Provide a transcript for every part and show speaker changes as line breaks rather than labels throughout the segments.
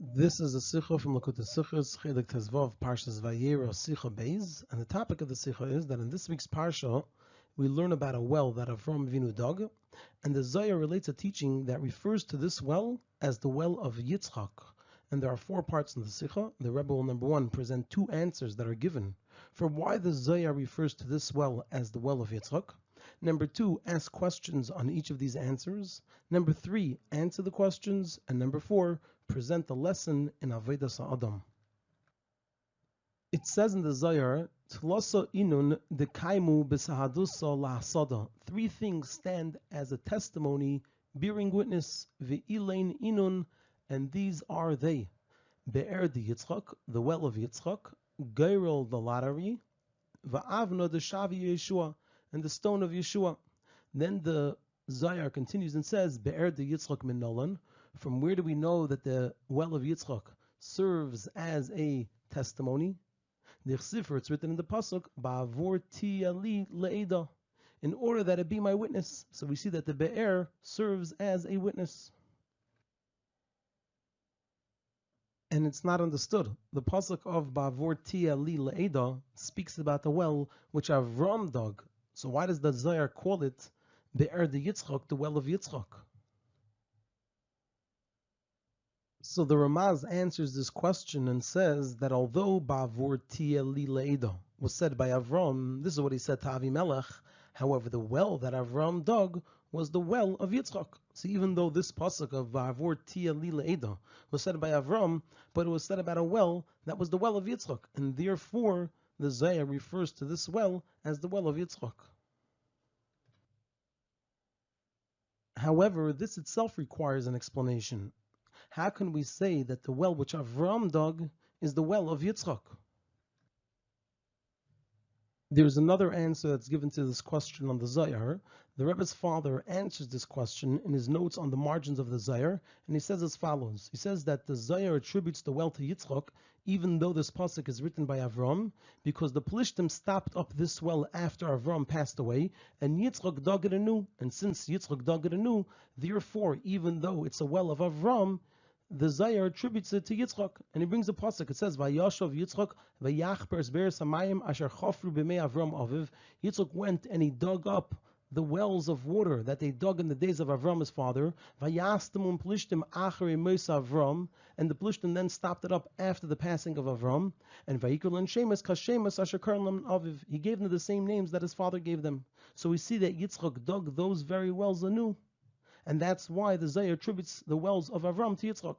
This is a Sikha from Lakota Sikhas, Chelek Tezvav, Parshas Vayera, Sikha Beis, and the topic of the Sikha is that in this week's Parsha, we learn about a well that Avram Avinu dug, and the Zohar relates a teaching that refers to this well as the well of Yitzhak. And there are four parts in the Sikha. The Rebbe will, number one, present two answers that are given for why the Zohar refers to this well as the well of Yitzhak. Number two, ask questions on each of these answers. Number three, answer the questions. And number four, present the lesson in Avodas Ha'adam. It says in the Zohar, Tlasa inun dekaimu b'sahadusa la'asada. Three things stand as a testimony, bearing witness, ve'ilein inun, and these are they. Be'er de Yitzchak, the well of Yitzchak, Geirel the lottery, va'avna the shavi Yeshua, and the stone of Yeshua. Then the Zohar continues and says, Be'er de Yitzchak min nolan. From where do we know that the well of Yitzchak serves as a testimony? The Chsifr, it's written in the pasuk, Ba'avor ti ali le'eda, in order that it be my witness. So we see that the Be'er serves as a witness. And it's not understood. The pasuk of Ba'avor ti ali le'eda speaks about the well which Avram dug. So why does the Zohar call it Be'er de Yitzchak, the well of Yitzchak? So the Ramaz answers this question and says that although Ba'avor ti li le'eda was said by Avram, this is what he said to Avimelech, however, the well that Avram dug was the well of Yitzchak. So even though this pasuk of Ba'avor ti li le'eda was said by Avram, but it was said about a well that was the well of Yitzchak, and therefore the Zohar refers to this well as the well of Yitzchak. However, this itself requires an explanation. How can we say that the well which Avram dug is the well of Yitzchak? There's another answer that's given to this question on the Zohar. The Rebbe's father answers this question in his notes on the margins of the Zohar, and he says as follows. He says that the Zohar attributes the well to Yitzchak, even though this pasuk is written by Avram, because the Plishtim stopped up this well after Avram passed away, and Yitzchak dug it anew. And since Yitzchak dug it anew, therefore, even though it's a well of Avram, the Zohar attributes it to Yitzchak, and he brings a pasuk. It says, "Vayashav Yitzchak vayachper be'eres hamayim asher chafru b'mei Avram aviv." Yitzchak went and he dug up the wells of water that they dug in the days of Avram his father. Vayastem plishtim acharei meis Avram, and the plishtim then stopped it up after the passing of Avram. And vayikol and shemus kashemus asher karlam aviv. He gave them the same names that his father gave them. So we see that Yitzchak dug those very wells anew. And that's why the Zohar attributes the wells of Avram to Yitzchak.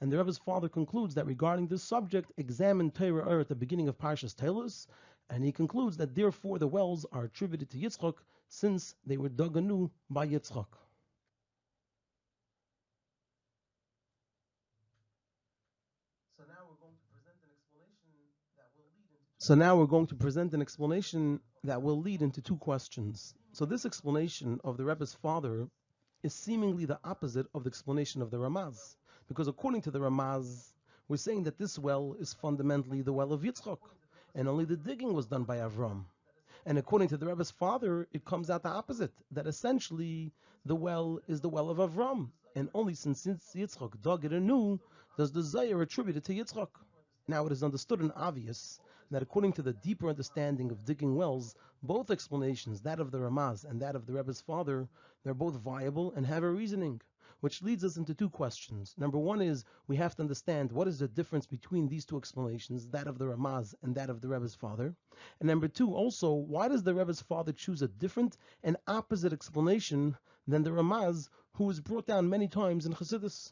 And the Rebbe's father concludes that regarding this subject, examine Torah at the beginning of Parshas Teilos, and he concludes that therefore the wells are attributed to Yitzchak since they were dug anew by Yitzchak. So now we're going to present an explanation that will lead into two questions. So this explanation of the Rebbe's father is seemingly the opposite of the explanation of the Ramaz. Because according to the Ramaz, we're saying that this well is fundamentally the well of Yitzchak, and only the digging was done by Avram. And according to the Rebbe's father, it comes out the opposite, that essentially the well is the well of Avram, and only since Yitzchak dug it anew, does the Zohar attribute it to Yitzchak. Now it is understood and obvious that according to the deeper understanding of digging wells, both explanations, that of the Ramaz and that of the Rebbe's father, they're both viable and have a reasoning, which leads us into two questions. Number one is, we have to understand what is the difference between these two explanations, that of the Ramaz and that of the Rebbe's father. And number two, also, why does the Rebbe's father choose a different and opposite explanation than the Ramaz, who is brought down many times in Chassidus?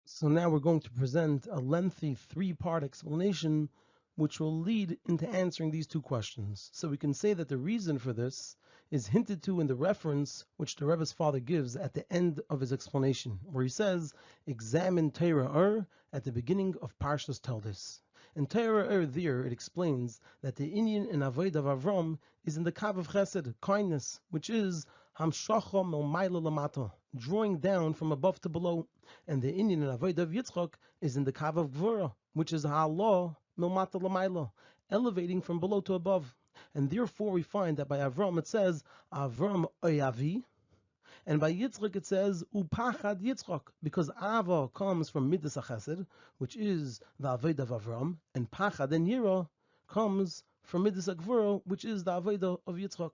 So now we're going to present a lengthy three-part explanation which will lead into answering these two questions. So we can say that the reason for this is hinted to in the reference which the Rebbe's father gives at the end of his explanation, where he says, examine Torah at the beginning of Parshas Toldos. In Torah there it explains that the Inyan in Avodah of Avram is in the Kav of Chesed, kindness, which is Hamshacha Melmaila Lamata, drawing down from above to below. And the Inyan in Avodah of Yitzchak is in the Kav of Gvura, which is Ha'ala Milmata Lamaila, elevating from below to above. And therefore we find that by Avram it says, Avram Oyavi, And by Yitzchak it says upachad Yitzchak, because Ava comes from Midas HaChesed, which is the Avodah of Avram, and Pachad and Yira comes from Midas HaGvura, which is the Avodah of Yitzchak.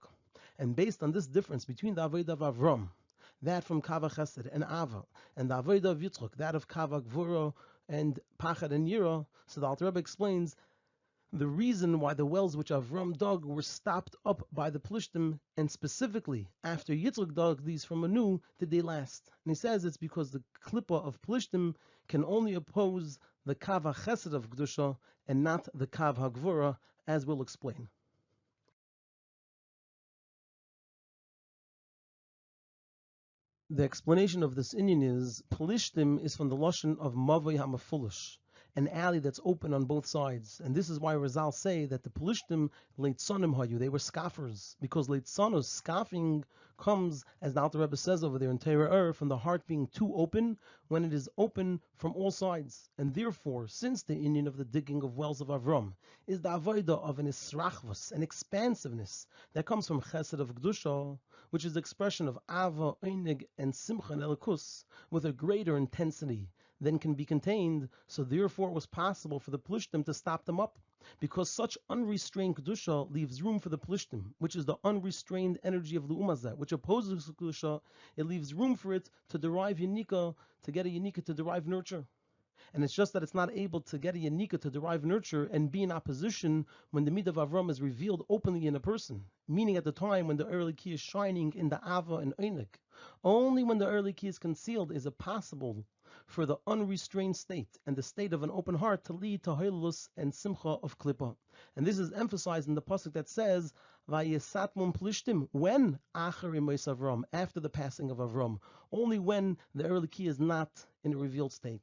And based on this difference between the Avodah of Avram, that from Kava Chesed and Ava, and the Avodah of Yitzchak, that of Kava Gvura and Pachad and Yira, so the Alter Rebbe explains the reason why the wells which Avram dug were stopped up by the Plishtim, and specifically after Yitzhak dug these from anew, did they last? And he says it's because the Klippa of Plishtim can only oppose the Kav HaChesed of Kedusha and not the Kav HaGvura, as we'll explain. The explanation of this inyan is Plishtim is from the lashon of Mavoi HaMafulish, an alley that's open on both sides. And this is why Razal say that the Plishtim Leitzonim Hayu, they were scoffers, because Leitzonos, scoffing, comes, as the Alter Rebbe says over there in Torah, from the heart being too open when it is open from all sides. And therefore, since the inyan of the digging of wells of Avram is the avodah of an israchvus, an expansiveness that comes from Chesed of Kedusha, which is the expression of Ava, Einig, and Simcha and Elikus, with a greater intensity than can be contained, so therefore it was possible for the Plishtim to stop them up, because such unrestrained Kedusha leaves room for the Plishtim, which is the unrestrained energy of the Umazah, which opposes Kedusha. It leaves room for it to derive Yanika, to get a Yanika to derive nurture. And it's just that it's not able to get a Yanika to derive nurture and be in opposition when the Midah of Avram is revealed openly in a person, meaning at the time when the early key is shining in the Ava and Einik. Only when the early key is concealed is it possible for the unrestrained state and the state of an open heart to lead to Hailus and Simcha of Klippa. And this is emphasized in the pasuk that says, Vayesatmum Plishtim, when? Acharim Avram, after the passing of Avram. Only when the early key is not in a revealed state.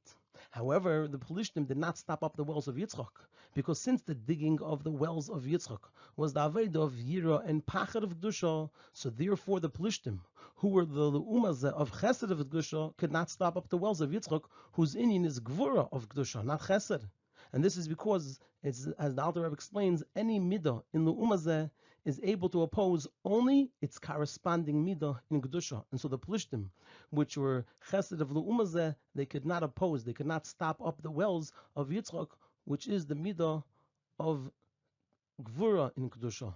However, the Plishtim did not stop up the wells of Yitzchak, because since the digging of the wells of Yitzchak was the Avodah of Yira and Pachad of Kedusha, so therefore the Plishtim, who were the Umazeh of Chesed of Kedusha, could not stop up the wells of Yitzchak, whose inyan is Gvura of Kedusha, not Chesed. And this is because, it's, as the Alter Rebbe explains, any midah in the Umazeh is able to oppose only its corresponding midah in Kedusha. And so the Plishtim, which were Chesed of the Umazeh, they could not oppose, they could not stop up the wells of Yitzchak, which is the midah of Gvura in Kedusha.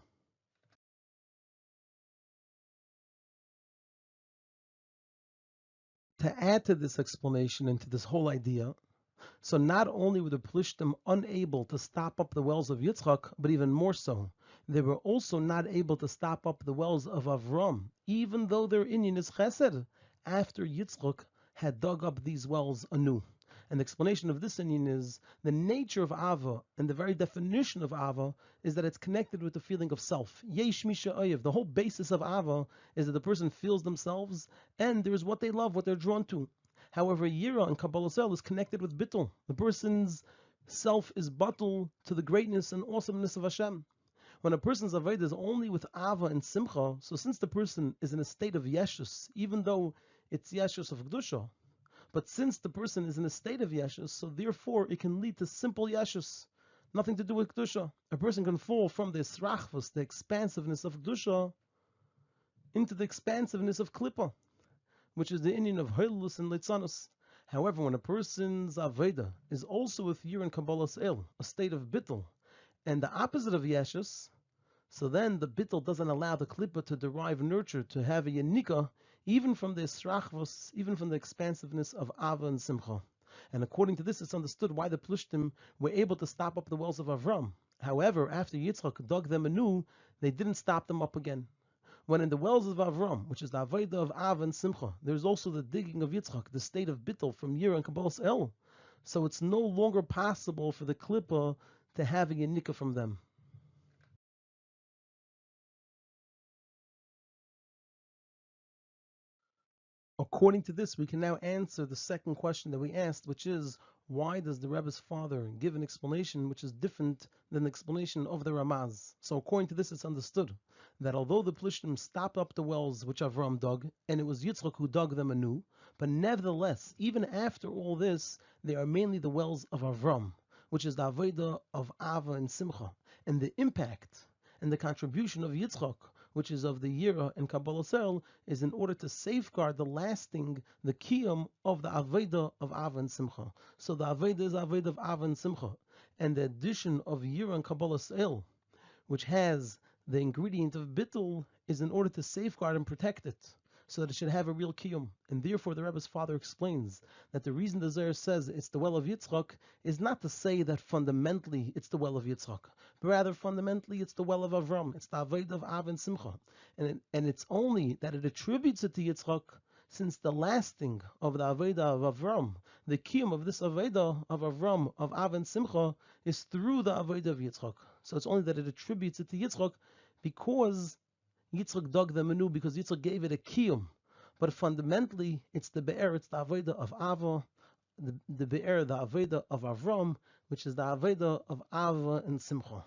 To add to this explanation and to this whole idea, so not only were the Plishtim unable to stop up the wells of Yitzchak, but even more so, they were also not able to stop up the wells of Avram, even though their inyan is Chesed, after Yitzchak had dug up these wells anew. And the explanation of this inyan is the nature of Ava, and the very definition of Ava is that it's connected with the feeling of self. Yesh Misha Oyev. The whole basis of Ava is that the person feels themselves, and there's what they love, what they're drawn to. However, Yira and Kabbalah Sel is connected with Bittul. The person's self is batul to the greatness and awesomeness of Hashem. When a person's avodah is only with Ava and Simcha, so since the person is in a state of Yeshus, even though it's Yeshus of Kedusha, but since the person is in a state of Yeshus, so therefore it can lead to simple Yeshus, nothing to do with Kedusha. A person can fall from the Srachvus, the expansiveness of Kedusha, into the expansiveness of Klippa, which is the inyan of Hailus and Leitzanos. However, when a person's Aveda is also with Yir and Kabbalas El, a state of Bittul, and the opposite of Yeshus, so then the Bittul doesn't allow the Klippa to derive nurture, to have a Yanika, even from the Esrachvos, even from the expansiveness of Ava and Simcha. And according to this, it's understood why the Plishtim were able to stop up the wells of Avram. However, after Yitzchak dug them anew, they didn't stop them up again. When in the wells of Avram, which is the Avodah of Av and Simcha, there's also the digging of Yitzchak, the state of Bittul from Yir and Kabbalas El. So it's no longer possible for the Klippa to have a Yanika from them. According to this, we can now answer the second question that we asked, which is, why does the Rebbe's father give an explanation which is different than the explanation of the Ramaz? So according to this, it's understood that although the Plishtim stopped up the wells which Avram dug, and it was Yitzchak who dug them anew, but nevertheless, even after all this, they are mainly the wells of Avram, which is the Avodah of Ava and Simcha, and the impact and the contribution of Yitzchak which is of the Yira and Kabbalah Sel, is in order to safeguard the lasting, the kiyum of the Aveda of Ava and Simcha. So the Aveda is Aveda of Ava and Simcha. And the addition of Yira and Kabbalah Sel, which has the ingredient of bittul, is in order to safeguard and protect it, so that it should have a real kiyum. And therefore the Rebbe's father explains that the reason the Zohar says it's the well of Yitzhak is not to say that fundamentally it's the well of Yitzhak, but rather fundamentally it's the well of Avram, it's the Aved of Av and Simcha. And it's only that it attributes it to Yitzhak, since the lasting of the Aveda of Avram, the kiyum of this Aveda of Avram, of Av and Simcha, is through the Aveda of Yitzhak. So it's only that it attributes it to Yitzhak because Yitzhak dug the menu, because Yitzhak gave it a kiyum. But fundamentally, it's the be'er, it's the Aveda of Ava, the be'er, the Aveda of Avram, which is the Aveda of Ava and Simcha.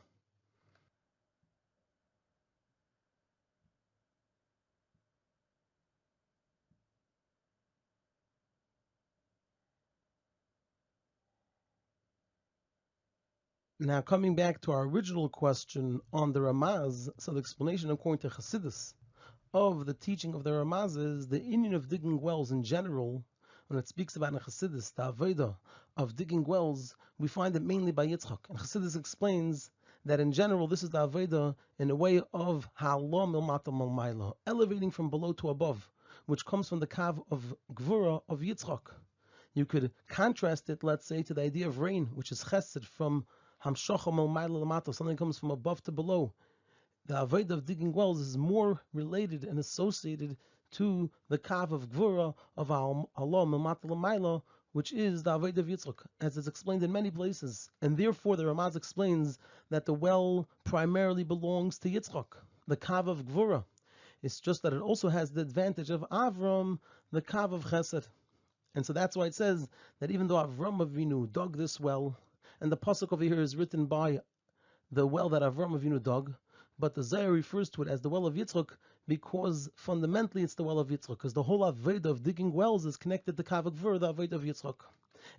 Now, coming back to our original question on the Ramaz, so the explanation according to Chassidus of the teaching of the Ramaz is the inyan of digging wells in general. When it speaks about in Chassidus, the Aveda of digging wells, we find it mainly by Yitzhak. And Chassidus explains that in general, this is the Aveda in a way of ha'alah milmata milmayla, elevating from below to above, which comes from the kav of Gvura of Yitzhak. You could contrast it, let's say, to the idea of rain, which is chesed, from hamshocha milmayla lamata, something comes from above to below. The Aveda of digging wells is more related and associated to the kav of Gvura of Allah milmata l'mayla, which is the Aveda of Yitzhak, as is explained in many places. And therefore the Ramaz explains that the well primarily belongs to Yitzhak, the kav of Gvura. It's just that it also has the advantage of Avram, the kav of Chesed. And so that's why it says that even though Avram Avinu dug this well, and the pasuk over here is written by the well that Avram Avinu dug, but the Zohar refers to it as the well of Yitzhak because fundamentally it's the well of Yitzhak, because the whole Aveda of digging wells is connected to Kav Gvur, the Aveda of Yitzhak.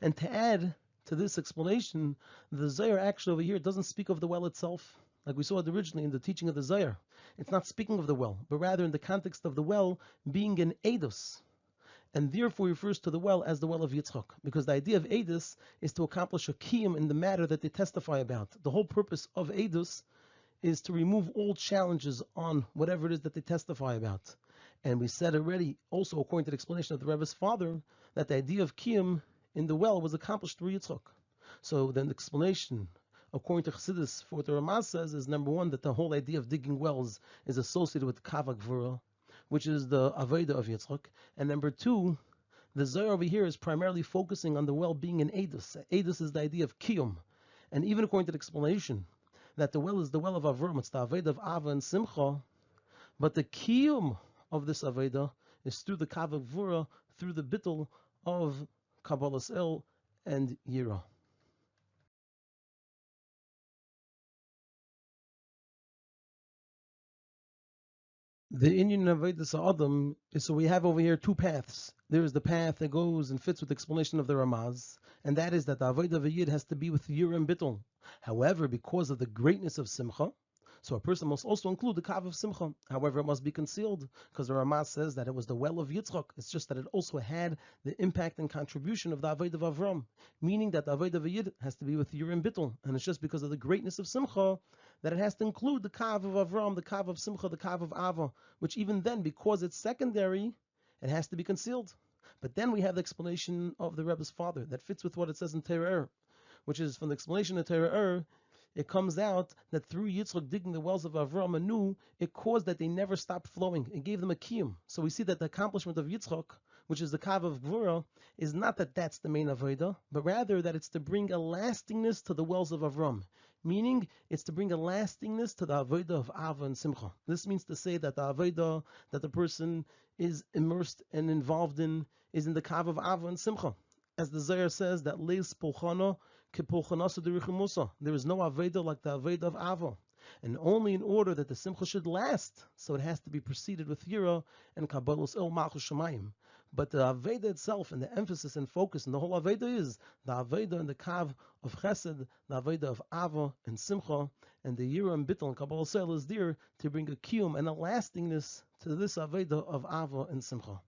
And to add to this explanation, the Zohar actually over here doesn't speak of the well itself, like we saw it originally in the teaching of the Zohar. It's not speaking of the well, but rather in the context of the well being an Eidos, and therefore refers to the well as the well of Yitzhak, because the idea of Eidos is to accomplish a kiyum in the matter that they testify about. The whole purpose of Eidos is to remove all challenges on whatever it is that they testify about. And we said already, also according to the explanation of the Rebbe's father, that the idea of kiyum in the well was accomplished through Yitzhak. So then the explanation, according to Chassidus, for what the Ramaz says is, number one, that the whole idea of digging wells is associated with Kav Gvura, which is the Aveda of Yitzhak. And number two, the Zohar over here is primarily focusing on the well being an Eidos. Eidos is the idea of kiyum. And even according to the explanation, that the well is the well of Avram, it's the Aveda of Ava and Simcha, but the kiyum of this Aveda is through the Kav of Gvura, through the bittul of Kabbalah El and Yira. The Inyan Avedis Adam is, so we have over here two paths. There is the path that goes and fits with the explanation of the Ramaz, and that is that the Aved of a Yid has to be with Yira and Bittul. However, because of the greatness of Simcha, so a person must also include the Kav of Simcha. However, it must be concealed, because the Ramaz says that it was the well of Yitzchak. It's just that it also had the impact and contribution of the Aved of Avram, meaning that the Aved of a Yid has to be with Yira and Bittul. And it's just because of the greatness of Simcha that it has to include the Kav of Avram, the Kav of Simcha, the Kav of Ava, which even then, because it's secondary, it has to be concealed. But then we have the explanation of the Rebbe's father that fits with what it says in Torah, which is from the explanation of Torah, it comes out that through Yitzhak digging the wells of Avram anew, it caused that they never stopped flowing. It gave them a kiyum. So we see that the accomplishment of Yitzhak, which is the Kav of Gvura, is not that that's the main Aveda, but rather that it's to bring a lastingness to the wells of Avram. Meaning, it's to bring a lastingness to the Aveda of Ava and Simcha. This means to say that the Aveda that the person is immersed and involved in is in the Kav of Ava and Simcha. As the Zohar says, that Leis Pulchana Kepulchanasa Derichimusa. There is no Aveda like the Aveda of Ava. And only in order that the Simcha should last, so it has to be preceded with Yira and Kabbalos El Malchus Shemayim. But the Aveda itself and the emphasis and focus and the whole Aveda is the Aveda and the Kav of Chesed, the Aveda of Ava and Simcha, and the Yira and Bittel and Kabbalah Sel is there to bring a kiyum and a lastingness to this Aveda of Ava and Simcha.